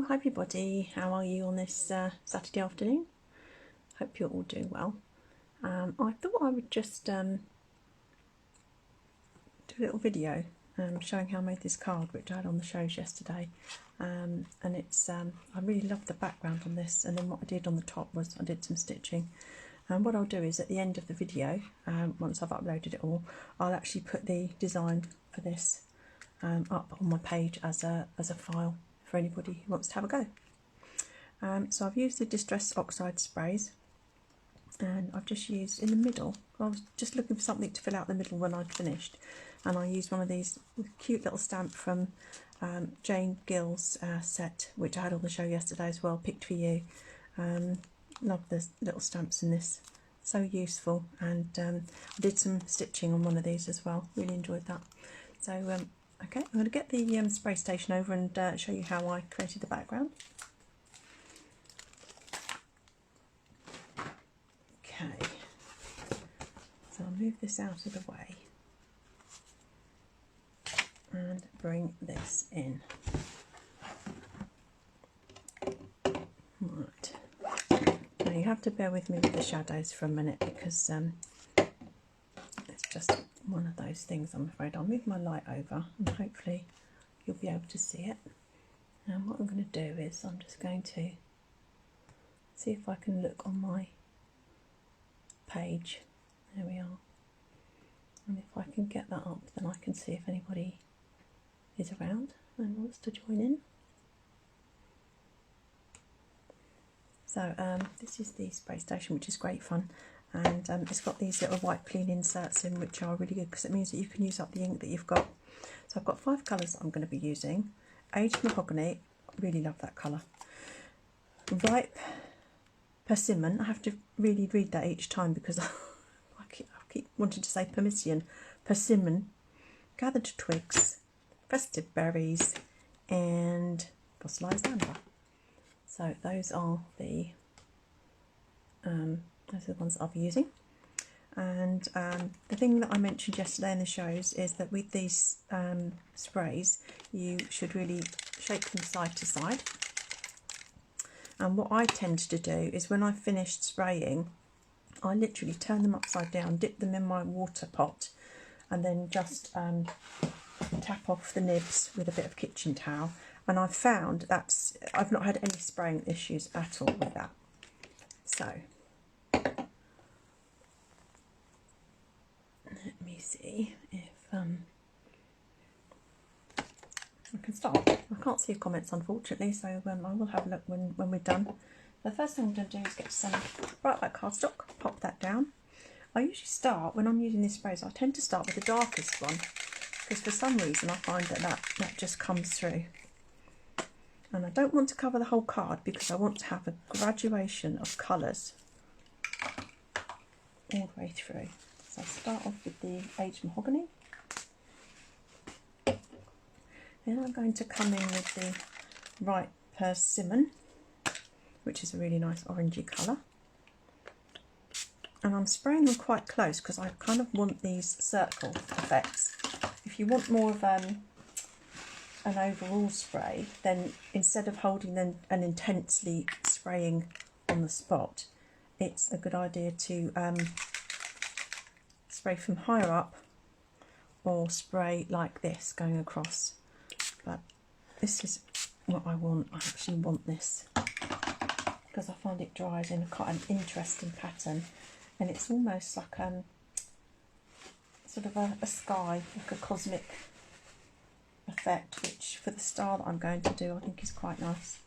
Hello, hi everybody, how are you on this Saturday afternoon? Hope you're all doing well. I thought I would just do a little video showing how I made this card, which I had on the shows yesterday, and it's I really love the background on this, and then what I did on the top was I did some stitching. And what I'll do is at the end of the video, once I've uploaded it all, I'll actually put the design for this up on my page as a file for anybody who wants to have a go. So I've used the Distress Oxide sprays, and I've just used in the middle. I was just looking for something to fill out the middle when I'd finished, and I used one of these cute little stamp from Jane Gill's set, which I had on the show yesterday as well, picked for you. Love the little stamps in this, so useful, and I did some stitching on one of these as well, really enjoyed that. So okay, I'm going to get the spray station over and show you how I created the background. Okay, so I'll move this out of the way and bring this in. Right. Now you have to bear with me with the shadows for a minute because it's just one of those things, I'm afraid. I'll move my light over and hopefully you'll be able to see it. And what I'm going to do is I'm just going to see if I can look on my page. There we are. And if I can get that up, then I can see if anybody is around and wants to join in. So this is the spray station, which is great fun, and it's got these little white clean inserts in, which are really good because it means that you can use up the ink that you've got. So I've got 5 colours that I'm going to be using. Aged Mahogany, really love that colour. Ripe Persimmon, I have to really read that each time because I keep wanting to say permission. Persimmon, Gathered Twigs, Festive Berries, and Fossilized Amber. So those are the ones that I'll be using. And the thing that I mentioned yesterday in the shows is that with these sprays, you should really shake them side to side. And what I tend to do is when I've finished spraying, I literally turn them upside down, dip them in my water pot, and then just tap off the nibs with a bit of kitchen towel. And I've found that's, I've not had any spraying issues at all with that. So let me see if I can start. I can't see your comments unfortunately, so I will have a look when we're done. The first thing I'm going to do is get some bright white cardstock, pop that down. I usually start, when I'm using these sprays, I tend to start with the darkest one, because for some reason I find that just comes through. And I don't want to cover the whole card because I want to have a graduation of colours all the way through. So I'll start off with the Aged Mahogany. Then I'm going to come in with the Ripe Persimmon, which is a really nice orangey colour. And I'm spraying them quite close because I kind of want these circle effects. If you want more of an overall spray, then instead of holding them and intensely spraying on the spot, it's a good idea to spray from higher up or spray like this going across. But this is what I want. I actually want this because I find it dries in quite an interesting pattern, and it's almost like sort of a sky, like a cosmic effect, which for the style that I'm going to do I think is quite nice.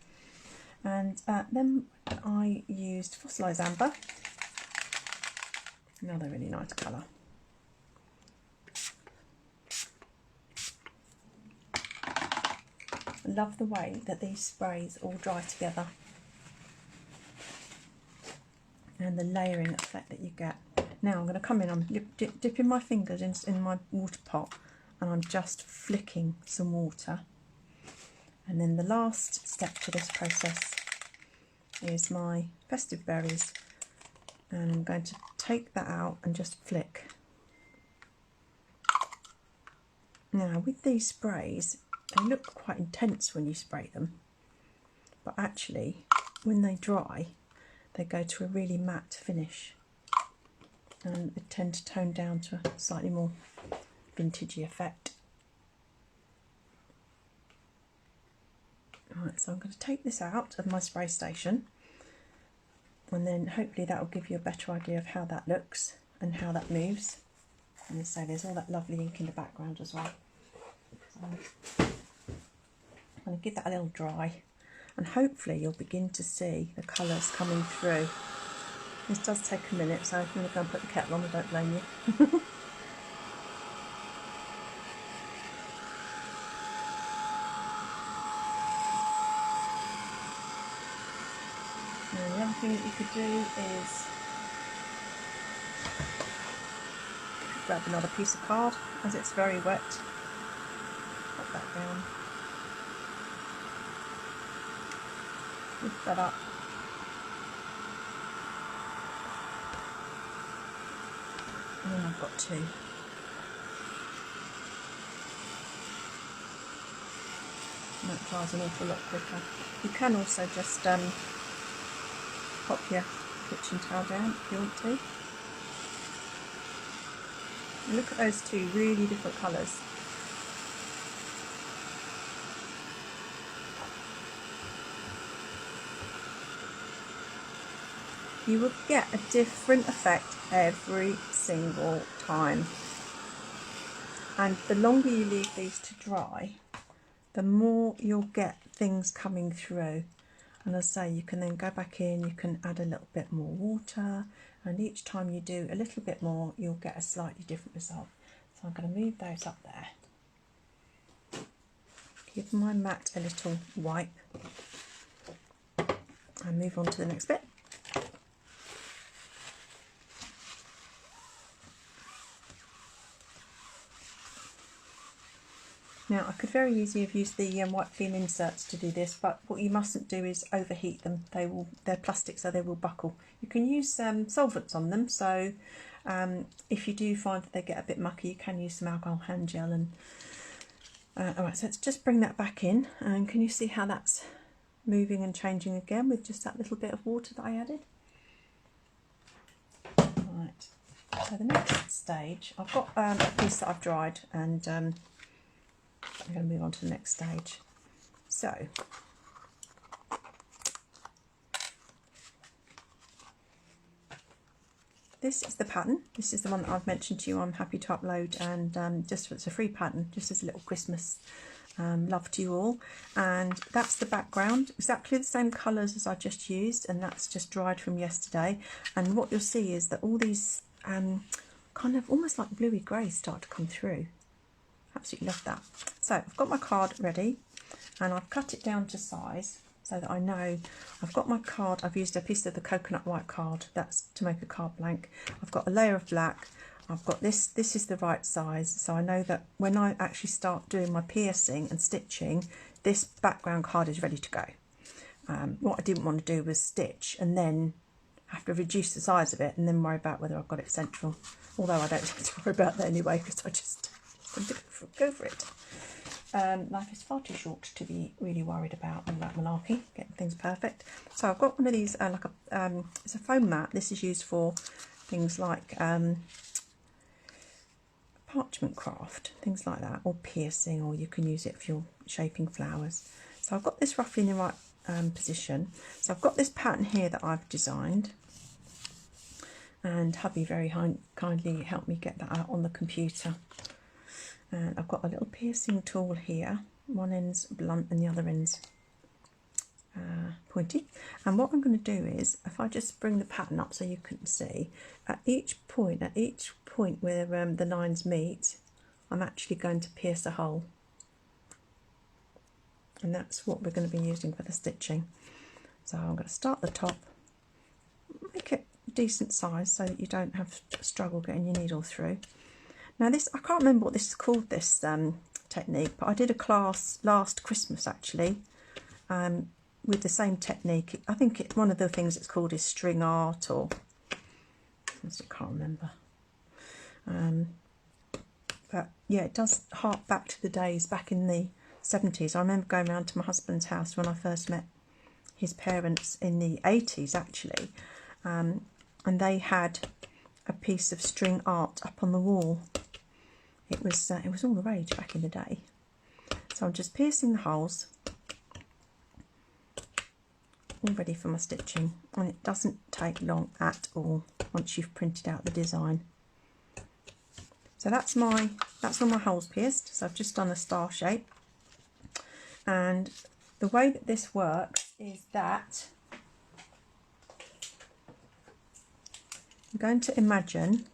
And then I used Fossilized Amber, another really nice colour. I love the way that these sprays all dry together and the layering effect that you get. Now I'm going to come in, I'm dipping my fingers in my water pot, and I'm just flicking some water. And then the last step to this process is my Festive Berries, and I'm going to take that out and just flick. Now with these sprays, they look quite intense when you spray them, but actually when they dry they go to a really matte finish and they tend to tone down to a slightly more vintagey effect. Right, so I'm going to take this out of my spray station, and then hopefully that will give you a better idea of how that looks and how that moves. And so there's all that lovely ink in the background as well. So I'm going to give that a little dry, and hopefully you'll begin to see the colours coming through. This does take a minute, so if you want to go and put the kettle on, I don't blame you. And the other thing that you could do is grab another piece of card, as it's very wet. Pop that down. Lift that up. And then I've got two. And that dries an awful lot quicker. You can also just pop your kitchen towel down if you want to. And look at those two really different colours. You will get a different effect every single time. And the longer you leave these to dry, the more you'll get things coming through. And as I say, you can then go back in, you can add a little bit more water, and each time you do a little bit more, you'll get a slightly different result. So I'm going to move those up there. Give my mat a little wipe and move on to the next bit. Now, I could very easily have used the white clean inserts to do this, but what you mustn't do is overheat them. They're plastic, so they will buckle. You can use solvents on them, so if you do find that they get a bit mucky, you can use some alcohol hand gel. And alright, so let's just bring that back in, and can you see how that's moving and changing again with just that little bit of water that I added? Right, so the next stage, I've got a piece that I've dried, and I'm going to move on to the next stage. So, this is the pattern. This is the one that I've mentioned to you I'm happy to upload, and just it's a free pattern, just as a little Christmas love to you all. And that's the background, exactly the same colours as I just used, and that's just dried from yesterday. And what you'll see is that all these kind of almost like bluey greys start to come through. Absolutely love that. So I've got my card ready, and I've cut it down to size so that I know I've got my card. I've used a piece of the coconut white card, that's to make a card blank. I've got a layer of black. I've got this is the right size, so I know that when I actually start doing my piercing and stitching, this background card is ready to go. What I didn't want to do was stitch and then have to reduce the size of it and then worry about whether I've got it central, although I don't have to worry about that anyway, because I just go for it. Life is far too short to be really worried about all that malarkey, getting things perfect. So I've got one of these, it's a foam mat. This is used for things like parchment craft, things like that, or piercing, or you can use it if you're shaping flowers. So I've got this roughly in the right position. So I've got this pattern here that I've designed, and hubby very kindly helped me get that out on the computer. And I've got a little piercing tool here. One end's blunt and the other end's pointy. And what I'm going to do is, if I just bring the pattern up so you can see, at each point where the lines meet, I'm actually going to pierce a hole. And that's what we're going to be using for the stitching. So I'm going to start at the top, make it decent size so that you don't have to struggle getting your needle through. Now this, I can't remember what this is called, this technique, but I did a class last Christmas actually with the same technique. I think one of the things it's called is string art, or I can't remember. But yeah, it does hark back to the days back in the 70s. I remember going round to my husband's house when I first met his parents in the 80s actually, and they had a piece of string art up on the wall. It was all the rage back in the day. So I'm just piercing the holes, all ready for my stitching, and it doesn't take long at all once you've printed out the design. So that's all my holes pierced. So I've just done a star shape, and the way that this works is that I'm going to imagine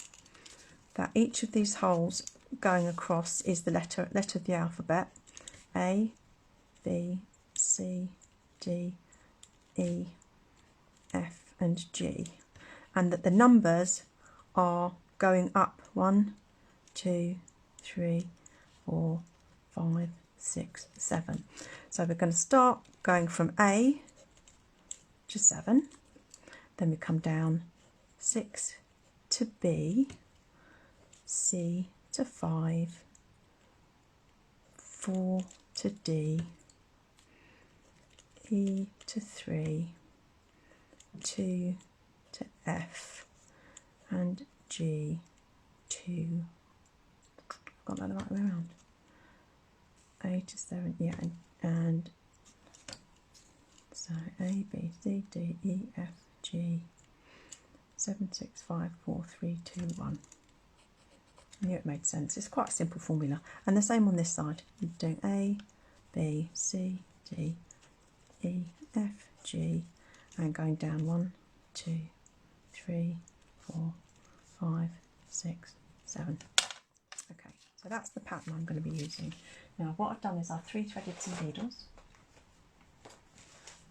that each of these holes going across is the letter of the alphabet: A, B, C, D, E, F and G, and that the numbers are going up 1, 2, 3, 4, 5, 6, 7. So we're going to start going from A to 7, then we come down 6 to B, C to 5, 4 to D, E to 3, 2 to F and G to, I've got that the right way around, A to 7, yeah, and so A, B, C, D, E, F, G, 7, 6, 5, 4, 3, 2, 1. I knew it made sense. It's quite a simple formula. And the same on this side. You're doing A, B, C, D, E, F, G, and going down 1, 2, 3, 4, 5, 6, 7. Okay, so that's the pattern I'm going to be using. Now what I've done is I've 3-threaded some needles,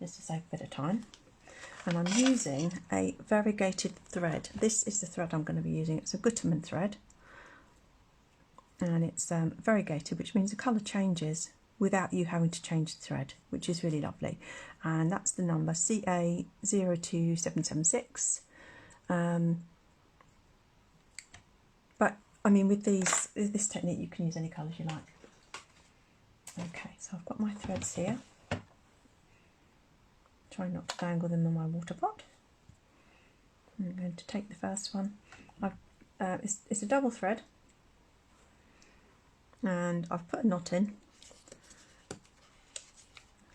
just to save a bit of time. And I'm using a variegated thread. This is the thread I'm going to be using. It's a Gutermann thread, and it's variegated, which means the colour changes without you having to change the thread, which is really lovely. And that's the number CA02776. But I mean, with this technique, you can use any colours you like. Okay, so I've got my threads here. Try not to dangle them in my water pot. I'm going to take the first one. It's a double thread, and I've put a knot in.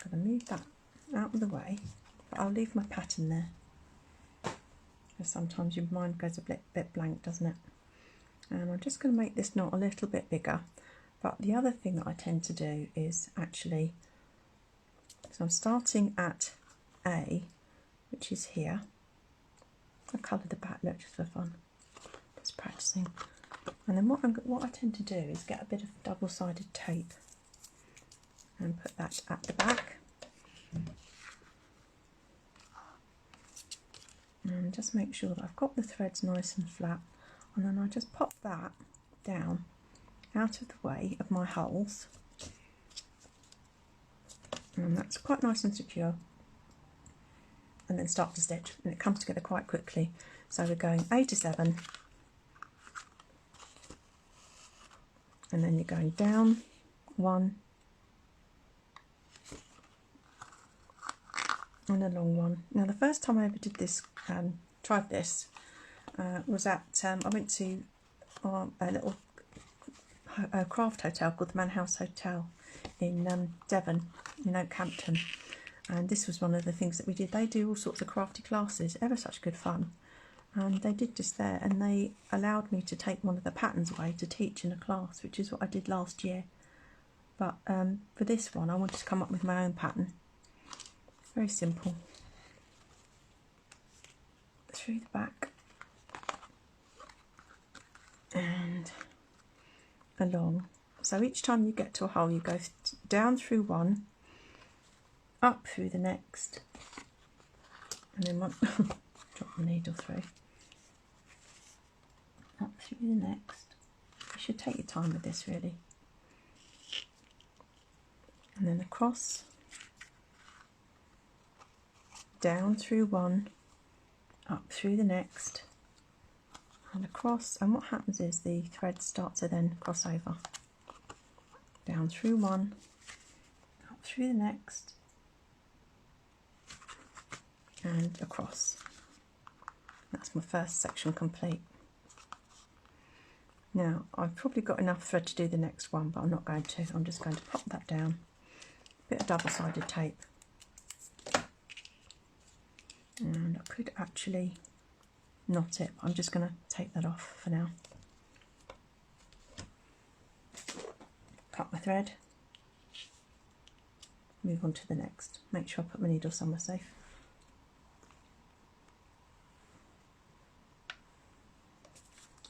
I'm going to move that out of the way, but I'll leave my pattern there, because sometimes your mind goes a bit blank, doesn't it? And I'm just going to make this knot a little bit bigger. But the other thing that I tend to do is actually, so I'm starting at A, which is here. I'll colour the back, look, just for fun, just practising. And then what I tend to do is get a bit of double-sided tape and put that at the back, and just make sure that I've got the threads nice and flat, and then I just pop that down out of the way of my holes, and that's quite nice and secure, and then start to stitch, and it comes together quite quickly. So we're going A to 7, and then you're going down 1 and a long one. Now the first time I ever did this, tried this, was at, I went to a little craft hotel called the Manor House Hotel in Devon, in Oakhampton, and this was one of the things that we did. They do all sorts of crafty classes, ever such good fun, and they did this there, and they allowed me to take one of the patterns away to teach in a class, which is what I did last year. But for this one I wanted to come up with my own pattern. Very simple. Through the back and along. So each time you get to a hole, you go down through one, up through the next, and then one drop the needle through, up through the next. You should take your time with this really, and then across, down through one, up through the next, and across. And what happens is the threads start to then cross over, down through one, up through the next, and across. That's my first section complete. Now I've probably got enough thread to do the next one, but I'm not going to. I'm just going to pop that down, bit of double-sided tape, and I could actually knot it, but I'm just going to take that off for now. Cut my thread, move on to the next. Make sure I put my needle somewhere safe.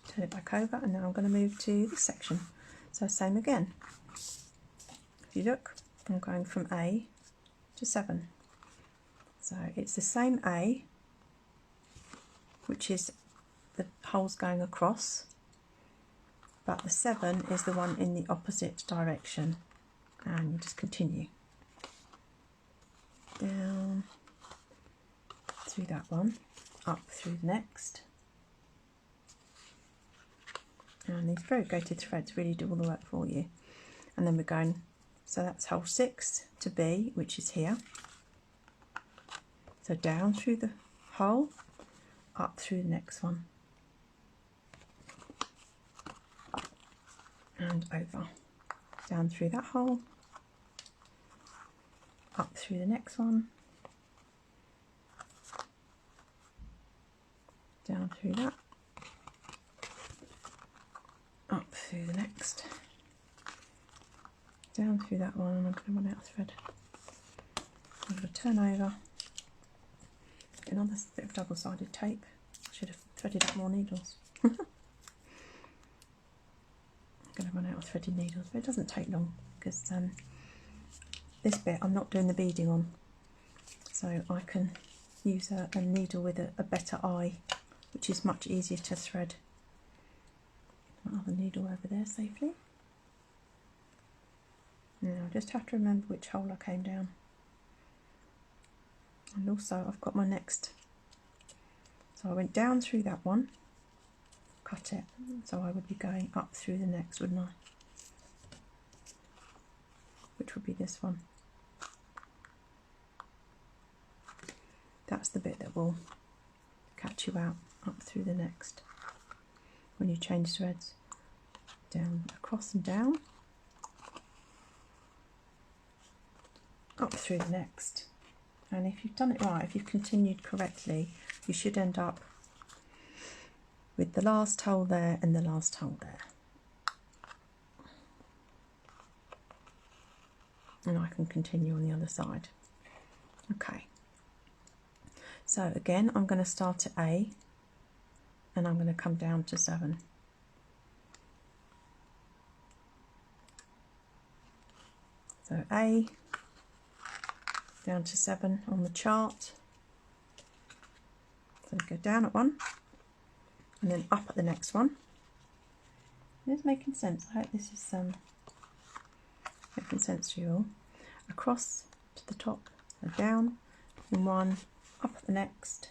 Turn it back over, and now I'm going to move to this section. So same again. If you look, I'm going from A to 7. So it's the same A, which is the holes going across, but the 7 is the one in the opposite direction, and you just continue down through that one, up through the next, and these variegated threads really do all the work for you. And then we're going, so that's hole 6 to B, which is here, so down through the hole, up through the next one, and over, down through that hole, up through the next one, down through that, up through the next, down through that one, and I'm going to run out of thread. I'm going to turn over, get another bit of double-sided tape. I should have threaded up more needles. I'm going to run out of threaded needles, but it doesn't take long because this bit I'm not doing the beading on, so I can use a needle with a better eye, which is much easier to thread. My other needle over there safely. Now I just have to remember which hole I came down, and also I've got my next, so I went down through that one, cut it, so I would be going up through the next, wouldn't I? Which would be this one. That's the bit that will catch you out, up through the next. When you change threads, down, across and down, up through the next. And if you've done it right, if you've continued correctly, you should end up with the last hole there and the last hole there. And I can continue on the other side. Okay. So again, I'm going to start at A, and I'm going to come down to 7. So A, down to 7 on the chart. So go down at one, and then up at the next one. It's making sense. I hope this is making sense to you all. Across to the top, so down in one, up at the next.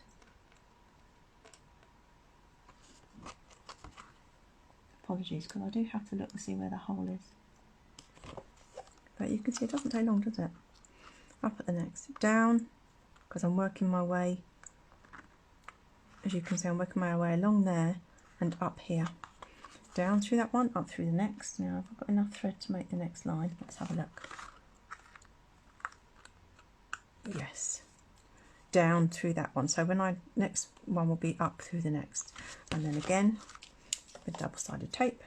Apologies, because I do have to look and see where the hole is. But you can see it doesn't take long, does it? Up at the next, down, because I'm working my way, as you can see, I'm working my way along there and up here. Down through that one, up through the next. Now I've got enough thread to make the next line. Let's have a look. Yes. Down through that one. So when next one will be up through the next. And then again, with double-sided tape.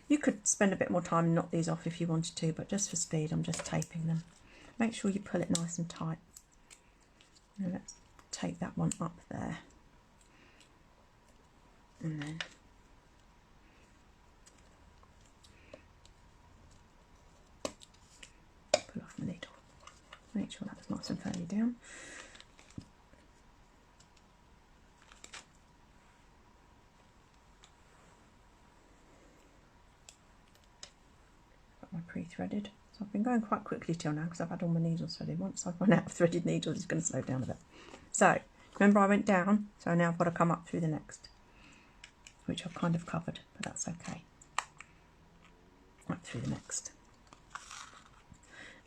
You could spend a bit more time and knock these off if you wanted to, but just for speed, I'm just taping them. Make sure you pull it nice and tight. Now let's take that one up there. And then pull off my needle. Make sure that's nice and firmly down. Got my pre-threaded. So I've been going quite quickly till now because I've had all my needles threaded. Once I've run out of threaded needles, it's going to slow down a bit. So remember I went down, so now I've got to come up through the next, which I've kind of covered, but that's okay. Up through the next.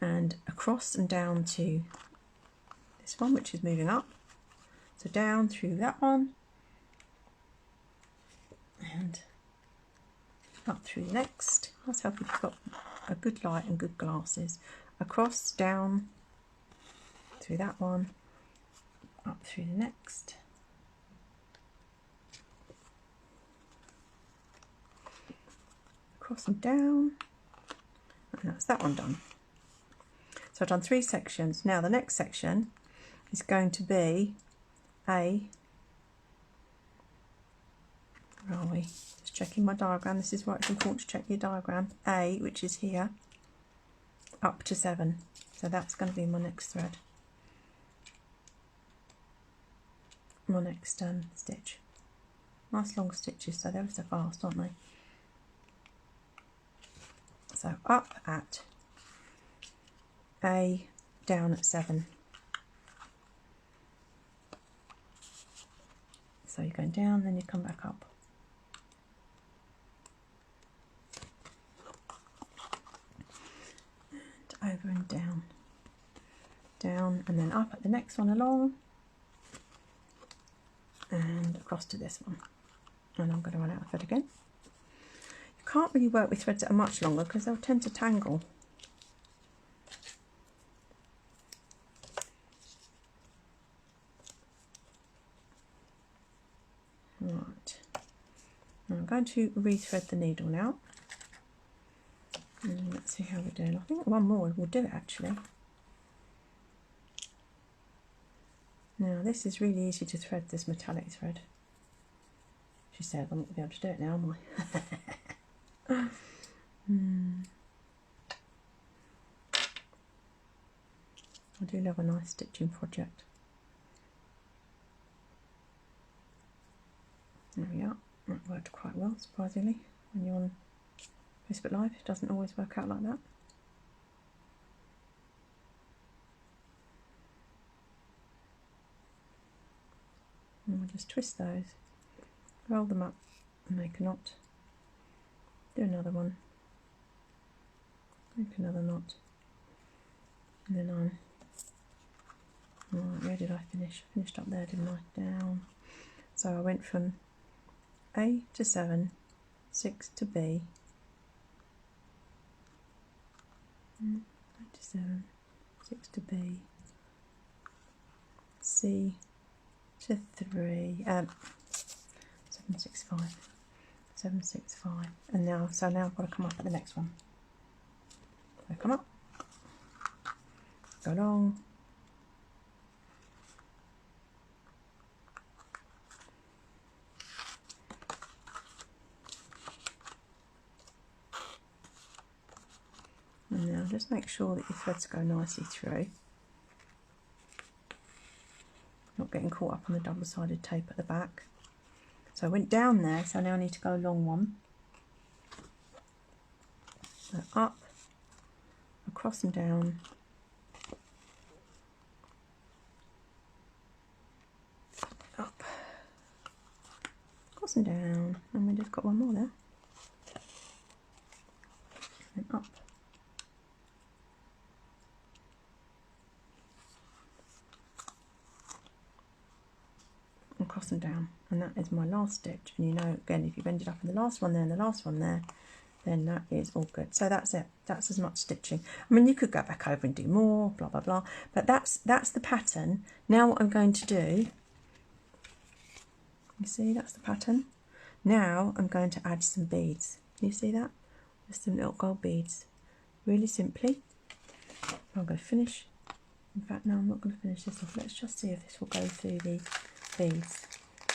And across and down to this one, which is moving up. So down through that one and up through the next. That's helpful if you've got a good light and good glasses. Across, down through that one, up through the next. Across and down, and that's that one done. So I've done 3 sections. Now the next section is going to be where are we? Just checking my diagram. This is why it's important to check your diagram. A, which is here, up to 7. So that's going to be my next thread. My next stitch. Nice long stitches, so they're so fast, aren't they? So up at A, down at 7. So you're going down, then you come back up. And over and down. Down and then up at the next one along. And across to this one. And I'm going to run out of thread again. You can't really work with threads that are much longer because they'll tend to tangle. Right, I'm going to rethread the needle now. And let's see how we're doing. I think one more will do it actually. Now this is really easy to thread, this metallic thread. She said I'm not going to be able to do it now, am I? I do love a nice stitching project. There we are. That worked quite well, surprisingly. When you're on Facebook Live, it doesn't always work out like that. And we'll just twist those, roll them up and make a knot. Do another one, make another knot, and then on. Right, where did I finish? I finished up there, didn't I? Down. So I went from A to 7, 6 to B, 8 to 7, 6 to B, C to 3, 7, 6, 5, 7, 6, 5, and now, so now I've got to come up at the next one. So come up, go along, and now just make sure that your threads go nicely through, not getting caught up on the double-sided tape at the back. So I went down there, so now I need to go along one. So up, across and down, up, across and down, and we just got one more there, and up. Across and down, and that is my last stitch. And you know, again, if you've ended up in the last one there and the last one there, then that is all good. So that's it. That's as much stitching. I mean, you could go back over and do more, blah blah blah, but that's the pattern. Now what I'm going to do, you see, that's the pattern. Now I'm going to add some beads. Can you see that? Just some little gold beads, really simply. I'm going to finish. In fact, no, I'm not going to finish this off. Let's just see if this will go through the beads.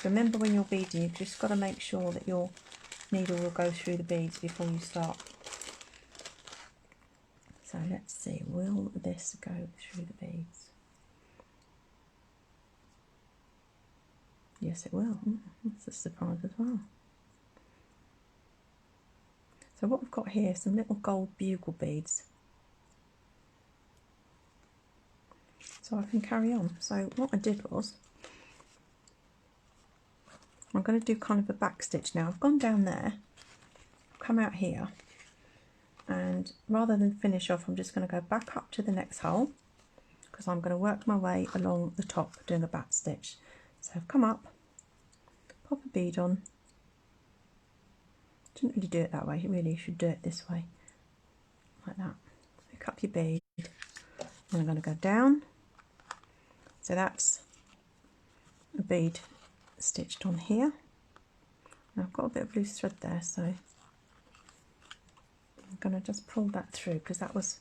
Remember, when you're beading, you've just got to make sure that your needle will go through the beads before you start. So let's see, will this go through the beads? Yes, it will. That's a surprise as well. So what we've got here is some little gold bugle beads. So I can carry on. So what I did was, I'm going to do kind of a back stitch now. I've gone down there, come out here, and rather than finish off, I'm just going to go back up to the next hole, because I'm going to work my way along the top doing a back stitch. So I've come up, pop a bead on. Didn't really do it that way, you really should do it this way, like that. Pick up your bead, and I'm going to go down. So that's a bead stitched on here. Now I've got a bit of loose thread there, so I'm going to just pull that through because that was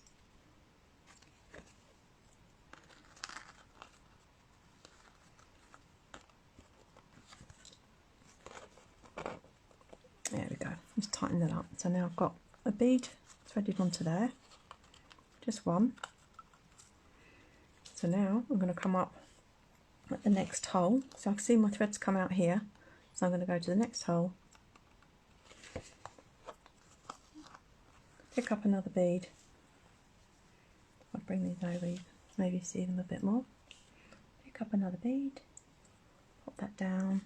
there we go, just tighten that up. So now I've got a bead threaded onto there, just one. So now I'm going to come up at the next hole. So I can see my threads come out here, so I'm going to go to the next hole, pick up another bead. I'll bring these over, you can maybe see them a bit more. Pick up another bead, pop that down,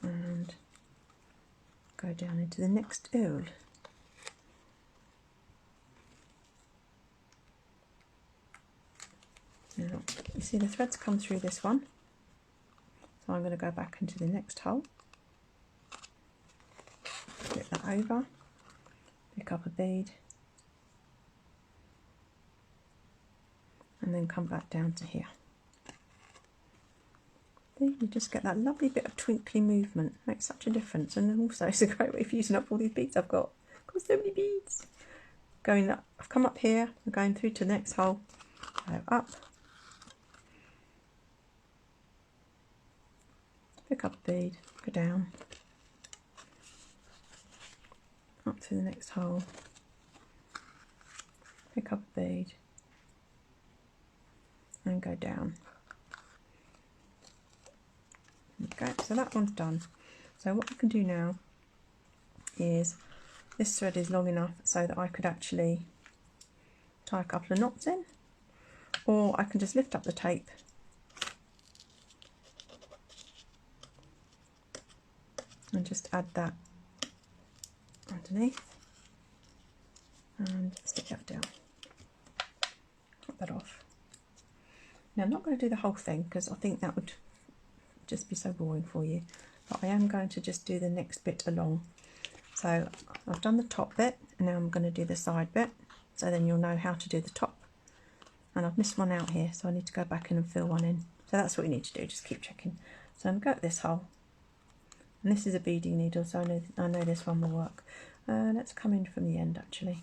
and go down into the next owl. Now you see the threads come through this one, so I'm going to go back into the next hole, flip that over, pick up a bead, and then come back down to here. You just get that lovely bit of twinkly movement. It makes such a difference, and also it's a great way of using up all these beads I've got. I've got so many beads. Going up, I've come up here, I'm going through to the next hole, go up, pick up a bead, go down, up to the next hole, pick up a bead, and go down. Okay, so that one's done. So what I can do now is, this thread is long enough so that I could actually tie a couple of knots in, or I can just lift up the tape and just add that underneath and stick that down. Cut that off. Now I'm not going to do the whole thing because I think that would just be so boring for you, but I am going to just do the next bit along. So I've done the top bit, and now I'm going to do the side bit, so then you'll know how to do the top. And I've missed one out here, so I need to go back in and fill one in. So that's what you need to do, just keep checking. So I'm going to go at this hole, and this is a beading needle, so I know this one will work. Let's come in from the end actually.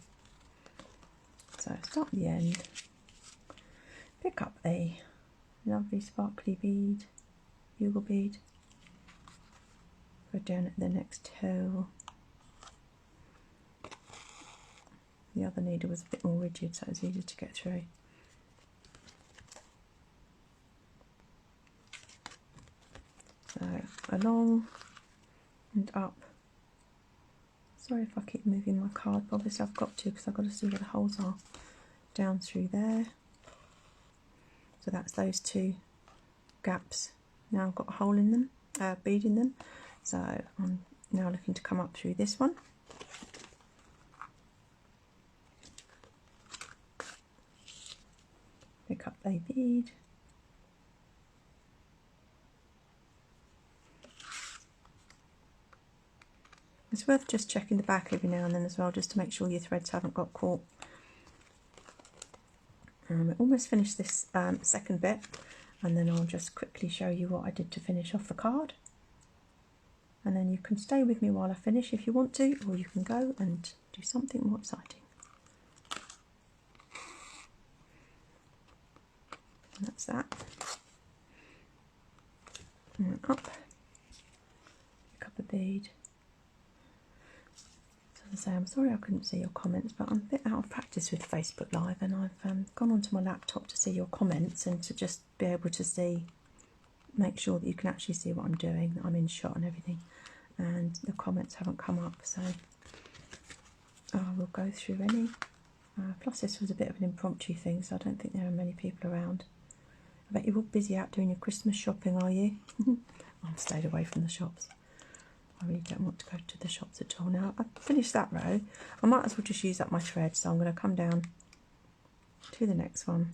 So start at the end, pick up a lovely sparkly bead, bugle bead, go down at the next hole. The other needle was a bit more rigid, so it was easier to get through. So along and up. Sorry if I keep moving my card, but obviously I've got to because I've got to see where the holes are. Down through there. So that's those two gaps. Now I've got a hole in them, bead in them. So I'm now looking to come up through this one. Pick up a bead. It's worth just checking the back every now and then as well, just to make sure your threads haven't got caught. We're almost finished this second bit, and then I'll just quickly show you what I did to finish off the card. And then you can stay with me while I finish if you want to, or you can go and do something more exciting. And that's that. And then up, pick up a bead. As I say, I'm sorry I couldn't see your comments, but I'm a bit out of practice with Facebook Live, and I've gone onto my laptop to see your comments and to just be able to see, make sure that you can actually see what I'm doing, that I'm in shot and everything, and the comments haven't come up, so I will go through any. Plus this was a bit of an impromptu thing, so I don't think there are many people around. I bet you're all busy out doing your Christmas shopping, are you? I've stayed away from the shops. I really don't want to go to the shops at all. Now I've finished that row, I might as well just use up my thread, so I'm going to come down to the next one,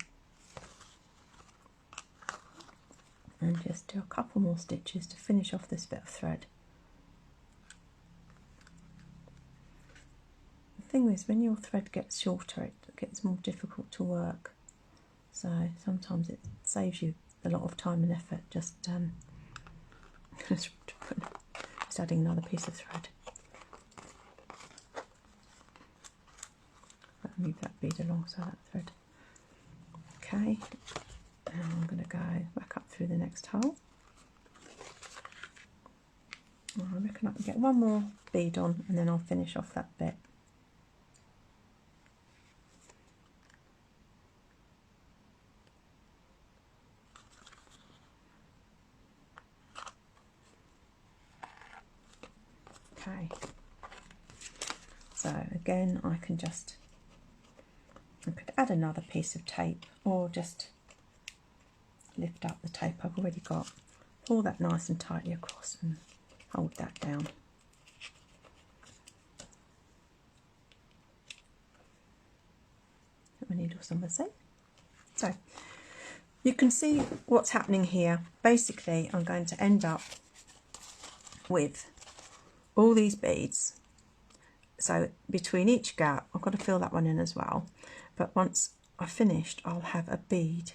and just do a couple more stitches to finish off this bit of thread. The thing is, when your thread gets shorter, it gets more difficult to work, so sometimes it saves you a lot of time and effort just just adding another piece of thread. Move that bead alongside that thread. Okay, now I'm going to go back up through the next hole. I reckon I can get one more bead on and then I'll finish off that bit. Okay, so again I could add another piece of tape or just lift up the tape I've already got, pull that nice and tightly across and hold that down. Put my needles on the side. So you can see what's happening here. Basically I'm going to end up with all these beads. So between each gap, I've got to fill that one in as well. But once I've finished, I'll have a bead.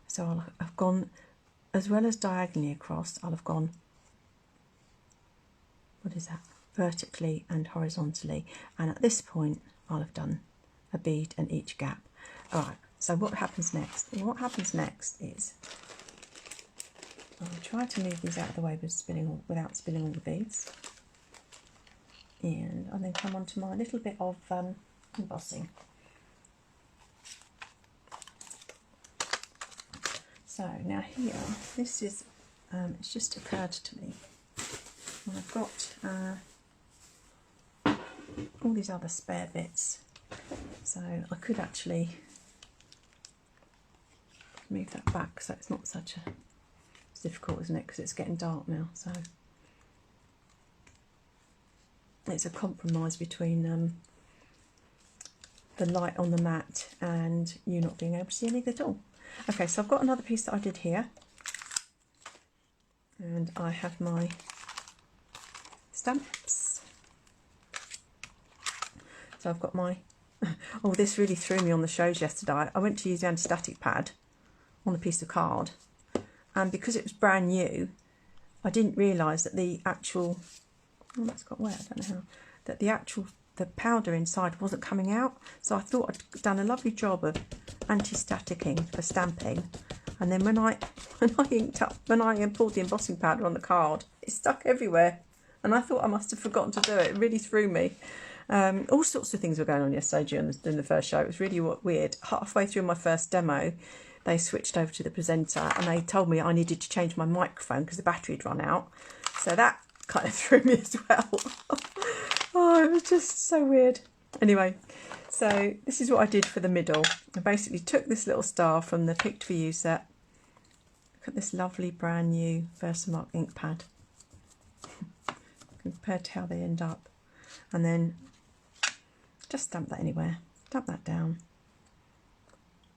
So I'll have gone, as well as diagonally across, I'll have gone, what is that, vertically and horizontally. And at this point, I'll have done a bead in each gap. All right, so what happens next? What happens next is, I'll try to move these out of the way without spilling all the beads. And I'll then come on to my little bit of embossing. So now here, this is, it's just occurred to me, I've got all these other spare bits, so I could actually move that back so it's not such a, it's difficult, isn't it, because it's getting dark now, so it's a compromise between the light on the mat and you not being able to see anything at all. Okay, so I've got another piece that I did here, and I have my stamps. So I've got my, oh, this really threw me on the shows yesterday. I went to use the anti-static pad on a piece of card, and because it was brand new, I didn't realise that the actual, oh, that's got wet, I don't know how, that the powder inside wasn't coming out. So I thought I'd done a lovely job of anti-staticking for stamping, and then when I poured the embossing powder on the card, it stuck everywhere, and I thought I must have forgotten to do it. It really threw me. All sorts of things were going on yesterday during the first show. It was really weird. Halfway through my first demo, they switched over to the presenter and they told me I needed to change my microphone because the battery had run out. So that kind of threw me as well. Oh, it was just so weird. Anyway, so this is what I did for the middle. I basically took this little star from the Picked For You set. Look at this lovely brand new Versamark ink pad compared to how they end up. And then just stamp that anywhere. Stamp that down.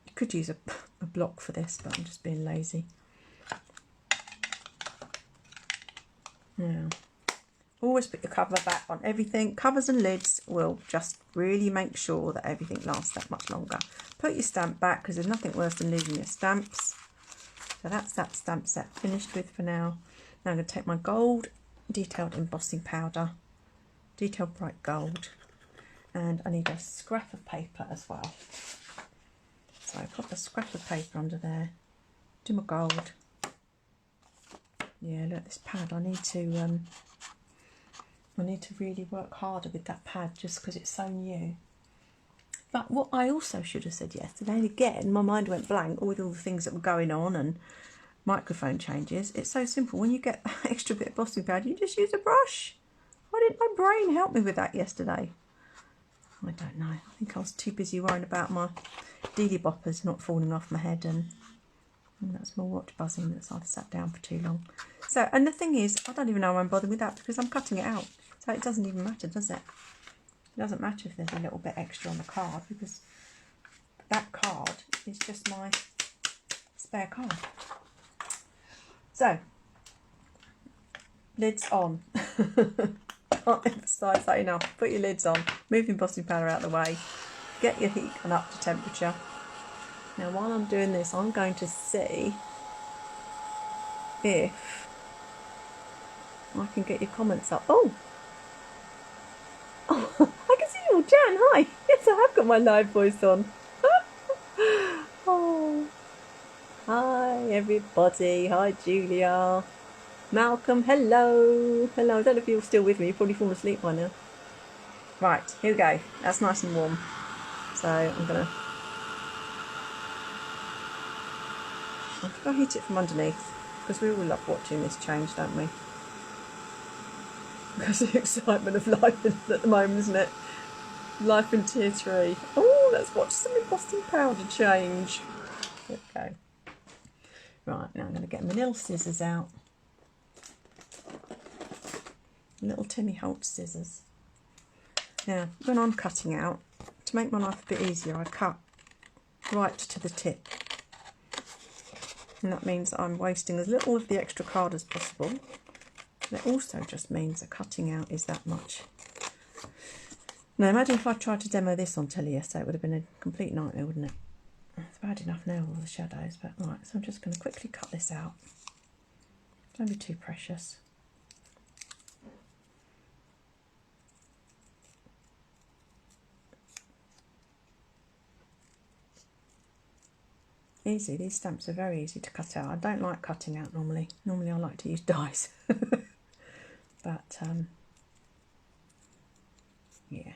You could use a block for this, but I'm just being lazy. Yeah. Always put your cover back on everything. Covers and lids will just really make sure that everything lasts that much longer. Put your stamp back because there's nothing worse than losing your stamps. So that's that stamp set finished with for now. Now I'm going to take my gold detailed embossing powder, detailed bright gold, and I need a scrap of paper as well. So I put a scrap of paper under there, do my gold. Yeah, look at this pad. I need to really work harder with that pad just because it's so new. But what I also should have said yesterday, and again my mind went blank with all the things that were going on and microphone changes. It's so simple. When you get that extra bit of embossing powder, you just use a brush. Why didn't my brain help me with that yesterday? I don't know. I think I was too busy worrying about my dealy boppers not falling off my head, and that's my watch buzzing that's I've sat down for too long. So, and the thing is, I don't even know why I'm bothering with that because I'm cutting it out. So it doesn't even matter, does it? It doesn't matter if there's a little bit extra on the card because that card is just my spare card. So, lids on. Can't emphasise that enough. Put your lids on, move your embossing powder out of the way, get your heat gun up to temperature. Now while I'm doing this, I'm going to see if I can get your comments up. Oh, I can see you all, Jan, hi. Yes, I have got my live voice on. Oh, hi everybody, hi Julia. Malcolm, hello. Hello, I don't know if you're still with me, you've probably fallen asleep by now. Right, here we go. That's nice and warm. So I'm going to... I think I'll heat it from underneath, because we all love watching this change, don't we? Because of the excitement of life at the moment, isn't it? Life in tier 3. Oh, let's watch some embossing powder change. There we go. Right, now I'm going to get my little scissors out. Little Timmy Holtz scissors. Now, when I'm cutting out, to make my life a bit easier, I cut right to the tip. And that means that I'm wasting as little of the extra card as possible. And it also just means that cutting out is that much. Now, imagine if I tried to demo this on telly yesterday, it would have been a complete nightmare, wouldn't it? It's bad enough now with all the shadows, but right, so I'm just going to quickly cut this out. Don't be too precious. Easy, these stamps are very easy to cut out. I don't like cutting out normally. Normally I like to use dies. But, yeah.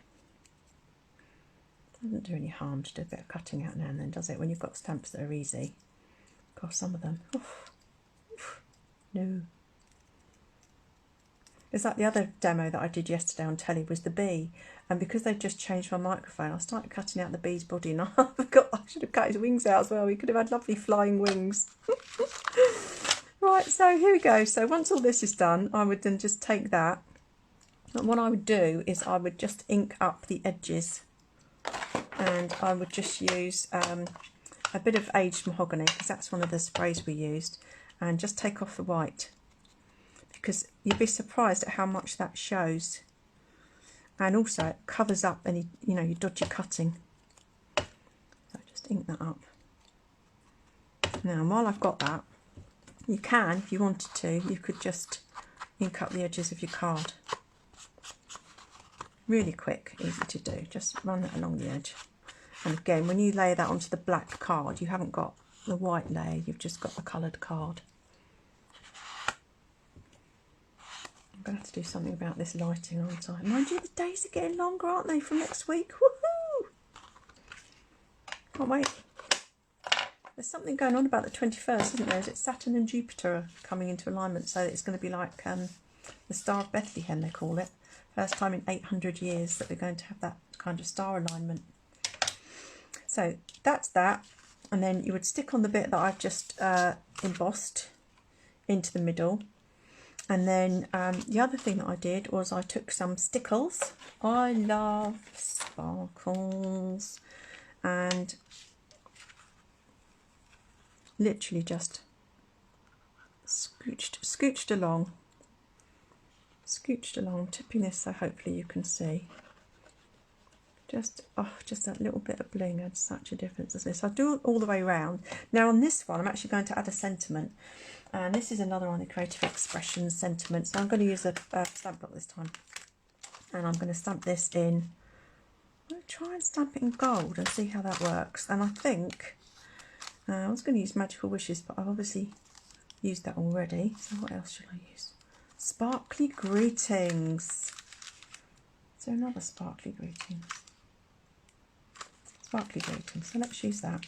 Doesn't do any harm to do a bit of cutting out now and then, does it? When you've got stamps that are easy. Gosh, some of them. Oof. Oof. No. It's like the other demo that I did yesterday on telly was the bee, and because they've just changed my microphone, I started cutting out the bee's body, and I forgot I should have cut his wings out as well. He could have had lovely flying wings. Right, so here we go. So once all this is done, I would then just take that, and what I would do is I would just ink up the edges, and I would just use a bit of aged mahogany, because that's one of the sprays we used, and just take off the white. Because you'd be surprised at how much that shows, and also it covers up any, you know, your dodgy cutting. So just ink that up. Now, while I've got that, you can, if you wanted to, you could just ink up the edges of your card. Really quick, easy to do. Just run that along the edge. And again, when you lay that onto the black card, you haven't got the white layer, you've just got the coloured card. I'm going to have to do something about this lighting, aren't I? Mind you, the days are getting longer, aren't they, from next week? Woohoo! Can't wait. There's something going on about the 21st, isn't there? Is it Saturn and Jupiter are coming into alignment, so it's going to be like the Star of Bethlehem, they call it. First time in 800 years that we're going to have that kind of star alignment. So that's that. And then you would stick on the bit that I've just embossed into the middle. And then the other thing that I did was I took some stickles. I love sparkles. And literally just scooched along, tipping this so hopefully you can see. Just that little bit of bling adds such a difference as this. I'll do it all the way around. Now on this one, I'm actually going to add a sentiment. And this is another one of the Creative Expressions sentiments. So I'm going to use a stamp block this time. And I'm going to stamp this in. I'm going to try and stamp it in gold and see how that works. And I think I was going to use Magical Wishes, but I've obviously used that already. So what else should I use? Sparkly Greetings. Is there another Sparkly Greetings? Sparkly Greetings. So let's use that.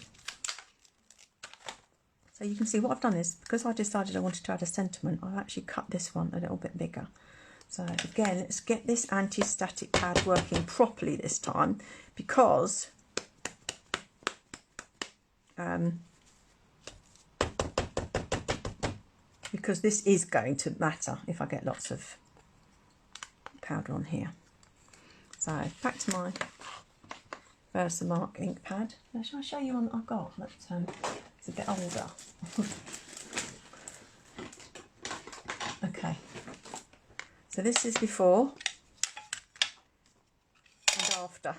So you can see what I've done is, because I decided I wanted to add a sentiment, I've actually cut this one a little bit bigger. So again, let's get this anti-static pad working properly this time, because this is going to matter if I get lots of powder on here. So back to my Versamark ink pad. Now, shall I show you one that I've got? It's a bit older. So this is before and after.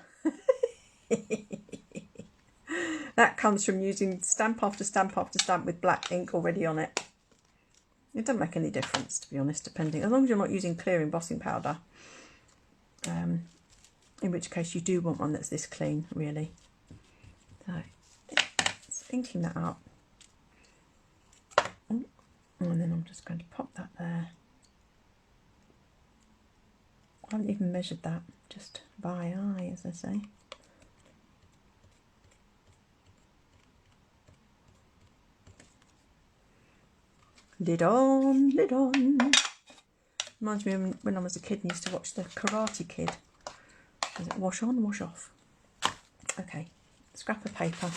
That comes from using stamp after stamp after stamp with black ink already on it. It doesn't make any difference, to be honest, depending, as long as you're not using clear embossing powder, in which case you do want one that's this clean, really. So it's inking that up, and then I'm just going to pop that there. I haven't even measured that, just by eye, as I say. Lid on, lid on. Reminds me of when I was a kid and used to watch the Karate Kid. Does it wash on, wash off? Okay, scrap of paper,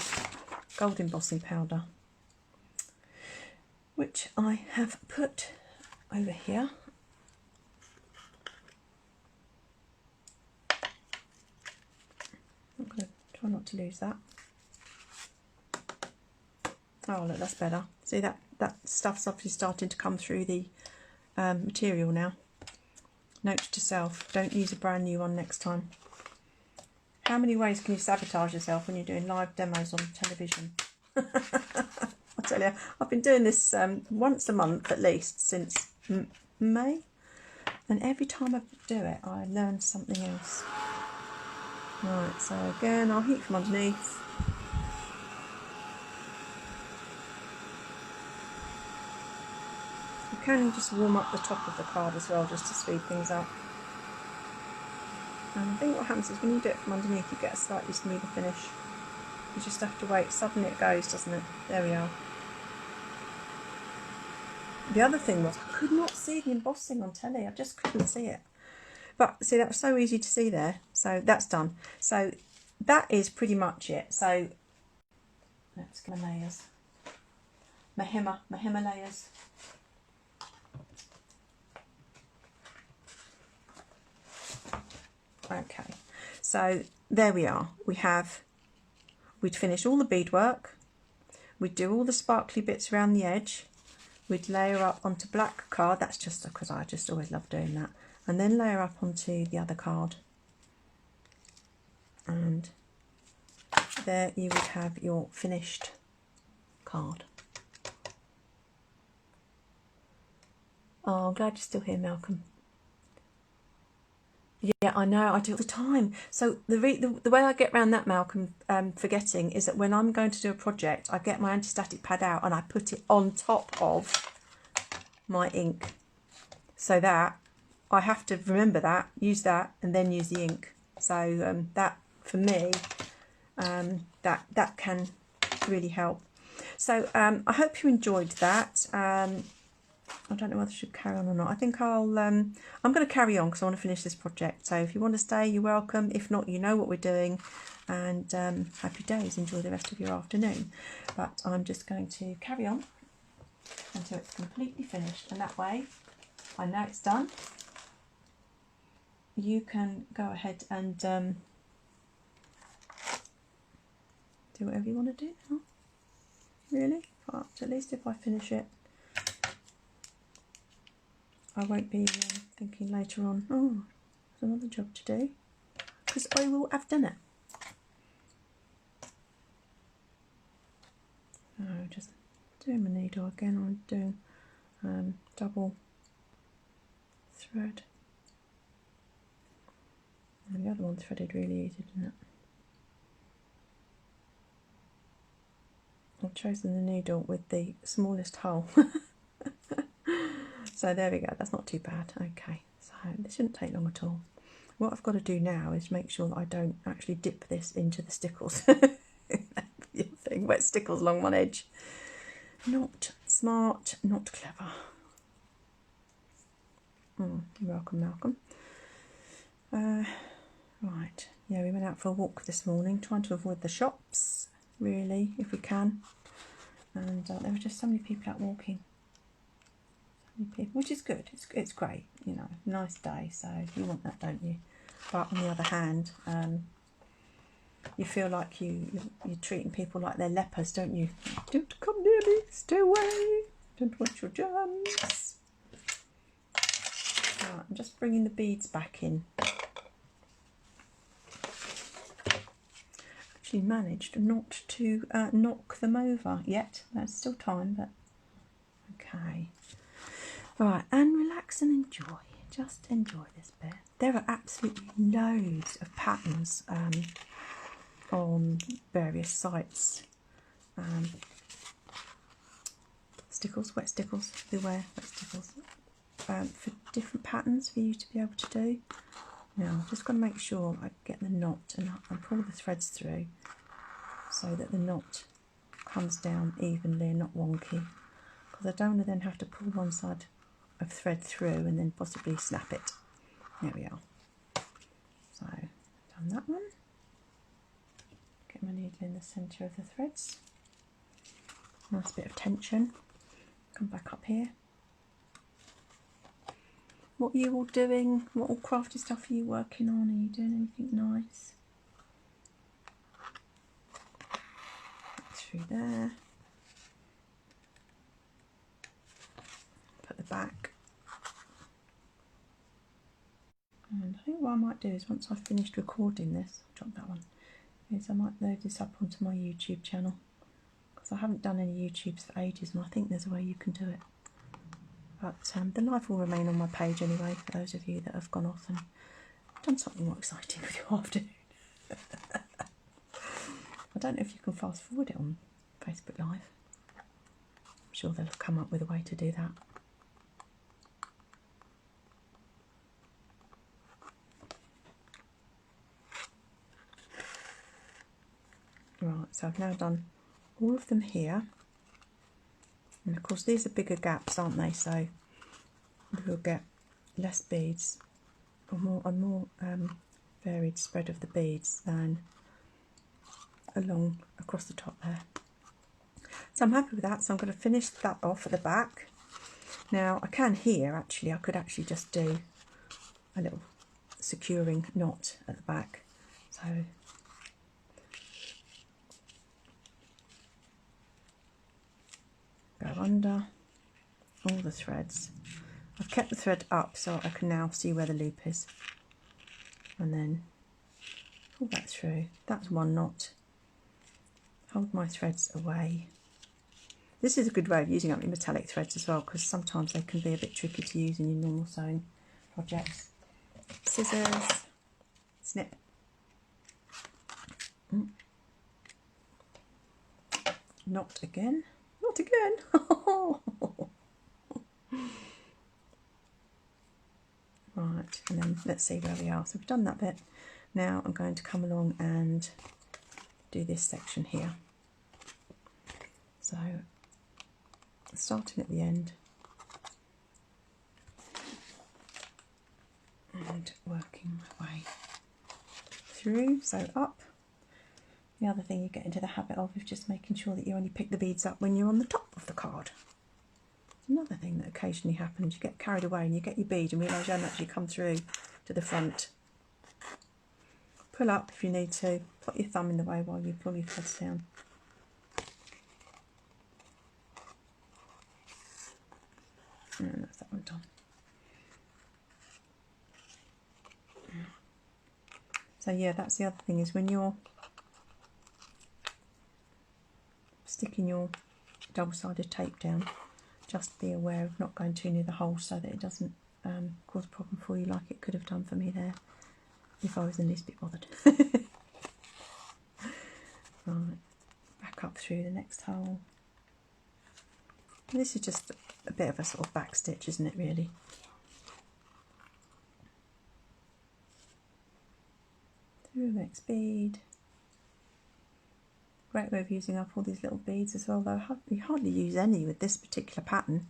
gold embossing powder, which I have put over here. I'm going to try not to lose that. Oh, look, that's better. See, that stuff's obviously starting to come through the material now. Note to self, don't use a brand new one next time. How many ways can you sabotage yourself when you're doing live demos on television? I tell you, I've been doing this once a month at least since May, and every time I do it I learn something else. Right, so again I'll heat from underneath. You can just warm up the top of the card as well, just to speed things up. And I think what happens is when you do it from underneath you get a slightly smoother finish. You just have to wait. Suddenly it goes, doesn't it? There we are. The other thing was I could not see the embossing on telly. I just couldn't see it. But see, that was so easy to see there. So that's done. So that is pretty much it. So let's get my layers. My Mahima layers. Okay, so there we are. We'd finish all the beadwork, we'd do all the sparkly bits around the edge, we'd layer up onto black card, that's just because I just always love doing that, and then layer up onto the other card. And there you would have your finished card. Oh, I'm glad you're still here, Malcolm. Yeah, I know, I do all the time. So the way I get around that, Malcolm, forgetting, is that when I'm going to do a project, I get my anti-static pad out and I put it on top of my ink. So that I have to remember that, use that, and then use the ink. So that, for me, that can really help. So I hope you enjoyed that. I don't know whether I should carry on or not. I think I'm going to carry on because I want to finish this project. So if you want to stay, you're welcome. If not, you know what we're doing. And happy days. Enjoy the rest of your afternoon. But I'm just going to carry on until it's completely finished. And that way, I know it's done. You can go ahead and do whatever you want to do now. Really? But at least if I finish it, I won't be thinking later on, oh, there's another job to do, because I will have done it. So just doing my needle again, I'm doing double thread. And the other one threaded really easy, didn't it? I've chosen the needle with the smallest hole. So there we go, that's not too bad. Okay, so this shouldn't take long at all. What I've got to do now is make sure that I don't actually dip this into the stickles. Thing, wet stickles along one edge. Not smart, not clever. You're welcome, Malcolm. Right, yeah, we went out for a walk this morning, trying to avoid the shops, really, if we can. And there were just so many people out walking. People, which is good, it's great, you know, nice day, so you want that, don't you? But on the other hand, you feel like you're treating people like they're lepers, don't you? Don't come near me, stay away, don't want your germs. Right, I'm just bringing the beads back in. Actually managed not to knock them over yet. There's still time, but okay. Right, and relax and enjoy. Just enjoy this bit. There are absolutely loads of patterns on various sites. Stickles, wet stickles, beware, wet stickles. For different patterns for you to be able to do. Now, I've just got to make sure I get the knot and pull the threads through so that the knot comes down evenly and not wonky. Because I don't want to then have to pull one side of thread through and then possibly snap it. There we are. So, done that one. Get my needle in the centre of the threads. Nice bit of tension. Come back up here. What are you all doing? What all crafty stuff are you working on? Are you doing anything nice? Through there. Put the back. And I think what I might do is once I've finished recording this, I'll drop that one, is I might load this up onto my YouTube channel. Because I haven't done any YouTubes for ages and I think there's a way you can do it. But the live will remain on my page anyway, for those of you that have gone off and done something more exciting with your afternoon. I don't know if you can fast forward it on Facebook Live. I'm sure they'll have come up with a way to do that. Right, so I've now done all of them here. And of course these are bigger gaps, aren't they? So we'll get less beads, or more varied spread of the beads than along across the top there. So I'm happy with that. So I'm going to finish that off at the back. Now I can here actually, I could actually just do a little securing knot at the back. So go under all the threads. I've kept the thread up so I can now see where the loop is, and then pull that through. That's one knot. Hold my threads away. This is a good way of using up your metallic threads as well, because sometimes they can be a bit tricky to use in your normal sewing projects. Scissors, snip. Not again. Not again. Right, and then let's see where we are. So we've done that bit. Now I'm going to come along and do this section here. So starting at the end and working my way through. So up. The other thing you get into the habit of is just making sure that you only pick the beads up when you're on the top of the card. Another thing that occasionally happens, you get carried away and you get your bead and realise you haven't actually come through to the front. Pull up if you need to, put your thumb in the way while you pull your threads down. And that's that one done. So yeah, that's the other thing, is when you're sticking your double-sided tape down, just be aware of not going too near the hole so that it doesn't cause a problem for you like it could have done for me there if I was the least bit bothered. Right, back up through the next hole. This is just a bit of a sort of back stitch, isn't it, really? Through the next bead. Great way of using up all these little beads as well, though you hardly use any with this particular pattern.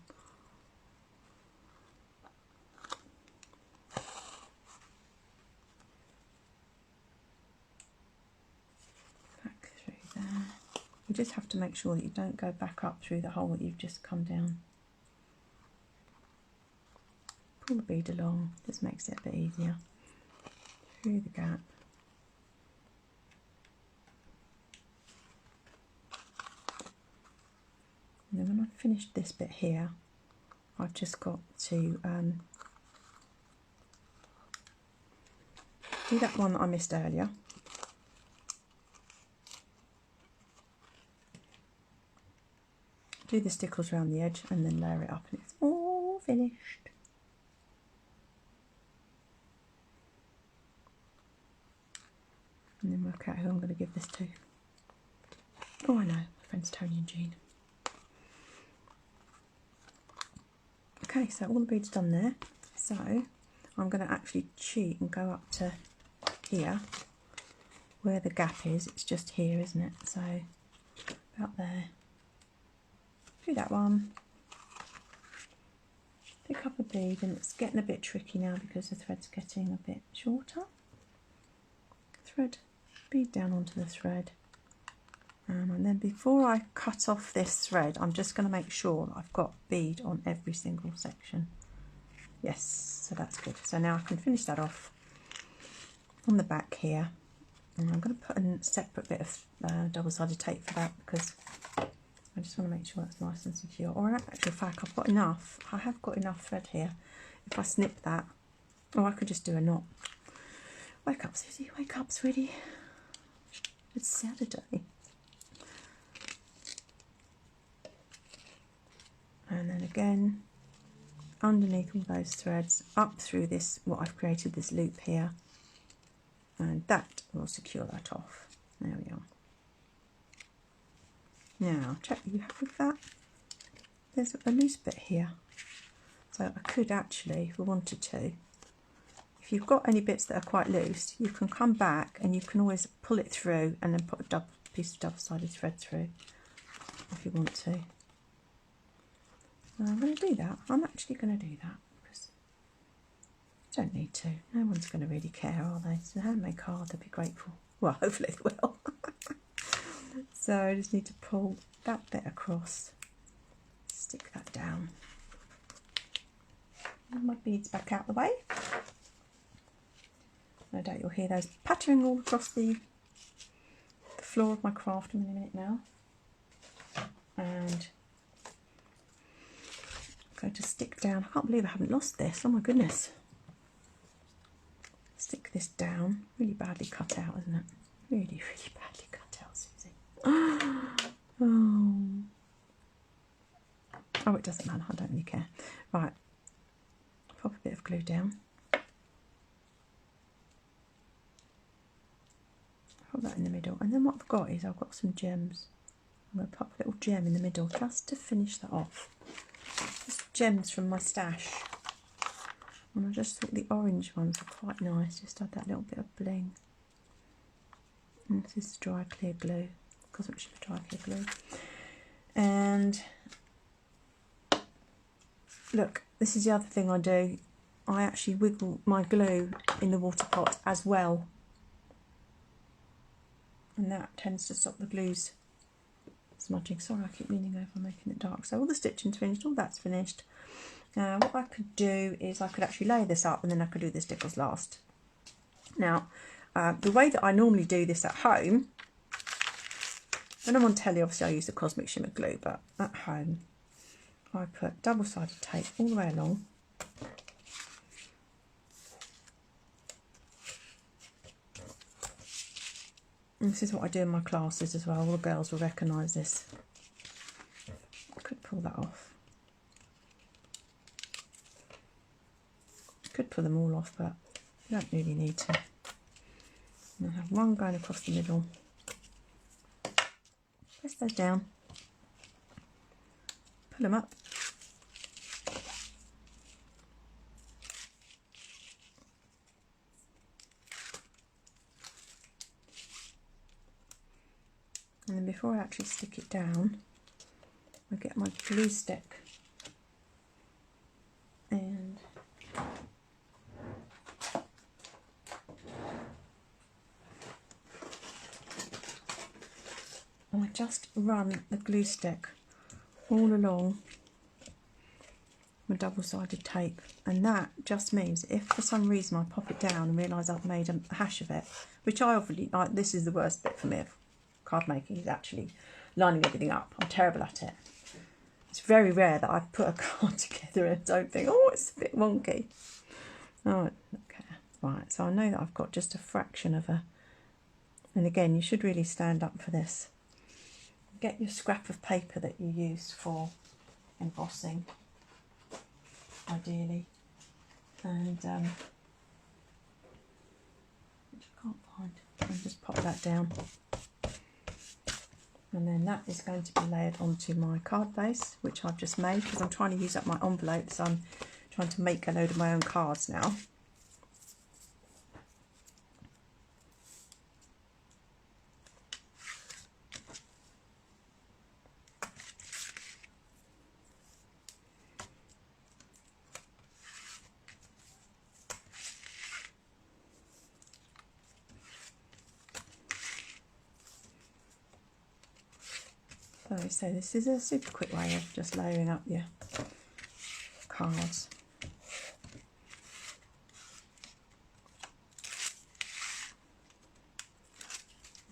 Back through there. You just have to make sure that you don't go back up through the hole that you've just come down. Pull the bead along, just makes it a bit easier. Through the gap. And then when I've finished this bit here, I've just got to do that one that I missed earlier. Do the stickles around the edge and then layer it up and it's all finished. And then work out who I'm going to give this to. Oh, I know, my friends Tony and Jean. Okay, so all the beads done there. So I'm going to actually cheat and go up to here where the gap is. It's just here, isn't it? So about there. Do that one. Pick up a bead, and it's getting a bit tricky now because the thread's getting a bit shorter. Thread, bead down onto the thread. And then before I cut off this thread, I'm just going to make sure that I've got bead on every single section. Yes, so that's good. So now I can finish that off on the back here. And I'm going to put a separate bit of double-sided tape for that because I just want to make sure that's nice and secure. Or in actual fact, I've got enough. I have got enough thread here. If I snip that, or I could just do a knot. Wake up, Susie. Wake up, sweetie. It's Saturday. And then again, underneath all those threads, up through this, what I've created, this loop here. And that will secure that off. There we are. Now, check, are you happy with that? There's a loose bit here. So I could actually, if we wanted to, if you've got any bits that are quite loose, you can come back and you can always pull it through and then put a piece of double-sided thread through if you want to. I'm going to do that. I'm actually going to do that because I don't need to. No one's going to really care, are they? It's a handmade card, they'll be grateful. Well, hopefully they will. So I just need to pull that bit across, stick that down. And my beads back out the way. No doubt you'll hear those pattering all across the floor of my craft room in a minute now. And I'm going to stick down. I can't believe I haven't lost this. Oh my goodness. Stick this down. Really badly cut out, isn't it? Really, really badly cut out, Susie. Oh, it doesn't matter. I don't really care. Right. Pop a bit of glue down. Put that in the middle. And then what I've got is I've got some gems. I'm going to pop a little gem in the middle just to finish that off. Just gems from my stash. And I just thought the orange ones are quite nice. Just add that little bit of bling. And this is dry clear glue. Cosmic Shimmer dry clear glue. And look, this is the other thing I do. I actually wiggle my glue in the water pot as well. And that tends to stop the glues smudging. Sorry, I keep leaning over making it dark. So all the stitching's finished, all that's finished. Now what I could do is I could actually lay this up and then I could do the stickles last. Now the way that I normally do this at home, when I'm on telly obviously I use the Cosmic Shimmer glue, but at home I put double-sided tape all the way along. And this is what I do in my classes as well. All the girls will recognise this. I could pull that off. I could pull them all off, but you don't really need to. And I have one going across the middle. Press those down. Pull them up. And then before I actually stick it down, I get my glue stick and I just run the glue stick all along my double-sided tape, and that just means if for some reason I pop it down and realise I've made a hash of it, which I obviously like, this is the worst bit for me of card making, is actually lining everything up. I'm terrible at it. It's very rare that I put a card together and don't think, oh, it's a bit wonky. Oh, okay. Right, so I know that I've got just a fraction of a, and again, you should really stand up for this. Get your scrap of paper that you use for embossing, ideally, and which I can't find, and just pop that down. And then that is going to be layered onto my card base, which I've just made because I'm trying to use up my envelopes. So I'm trying to make a load of my own cards now. So this is a super quick way of just layering up your cards.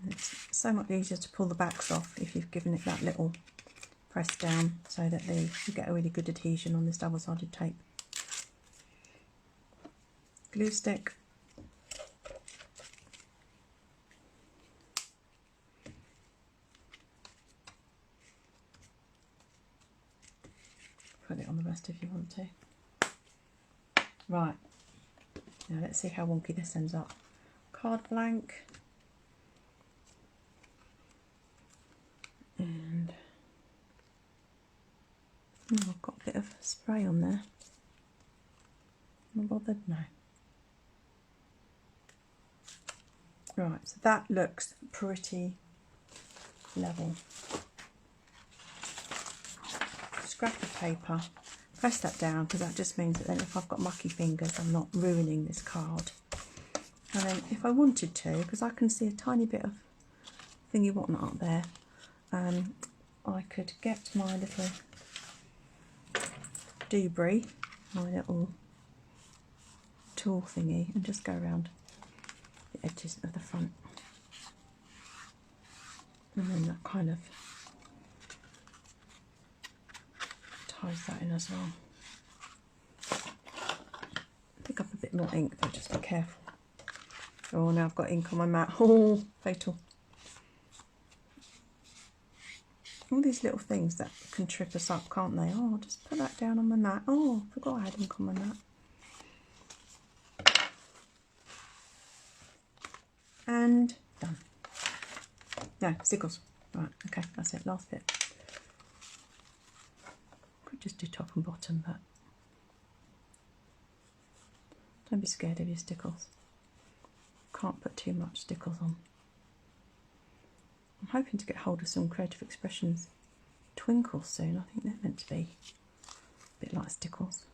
And it's so much easier to pull the backs off if you've given it that little press down, so that you get a really good adhesion on this double-sided tape. Glue stick. Put it on the rest if you want to. Right, now let's see how wonky this ends up. Card blank. And I've got a bit of spray on there. Not bothered? No. Right, so that looks pretty level. Scrap of paper, press that down because that just means that then if I've got mucky fingers I'm not ruining this card. And then if I wanted to, because I can see a tiny bit of thingy whatnot up there, I could get my little doobry, my little tool thingy, and just go around the edges of the front. And then that kind of ties that in as well. Pick up a bit more ink, but just be careful. Oh, now I've got ink on my mat. Oh, fatal. All these little things that can trip us up, can't they? Oh, I'll just put that down on my mat. Oh, I forgot I had ink on my mat. And done. No, stickles. Right, okay, that's it, last bit. Could just do top and bottom, but don't be scared of your stickles. Can't put too much stickles on. I'm hoping to get hold of some Creative Expressions twinkles soon. I think they're meant to be a bit like stickles.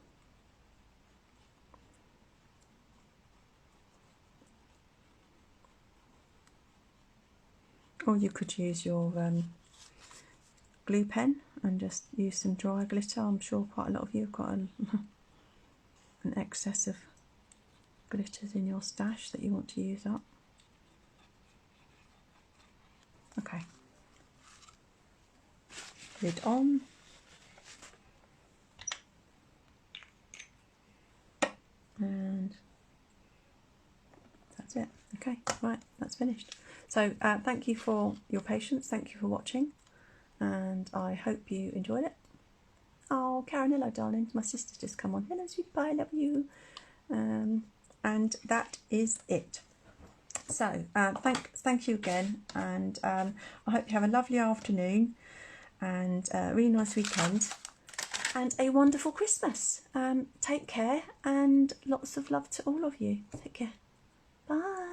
Or you could use your glue pen and just use some dry glitter. I'm sure quite a lot of you have got an excess of glitters in your stash that you want to use up. Okay. Lid on. And that's it. Okay, right, that's finished. So thank you for your patience, thank you for watching, and I hope you enjoyed it. Oh, Karen, hello darling, my sister's just come on. Hello sweet pie, love you. And that is it. So thank you again, and I hope you have a lovely afternoon and a really nice weekend and a wonderful Christmas. Take care and lots of love to all of you. Take care. Bye.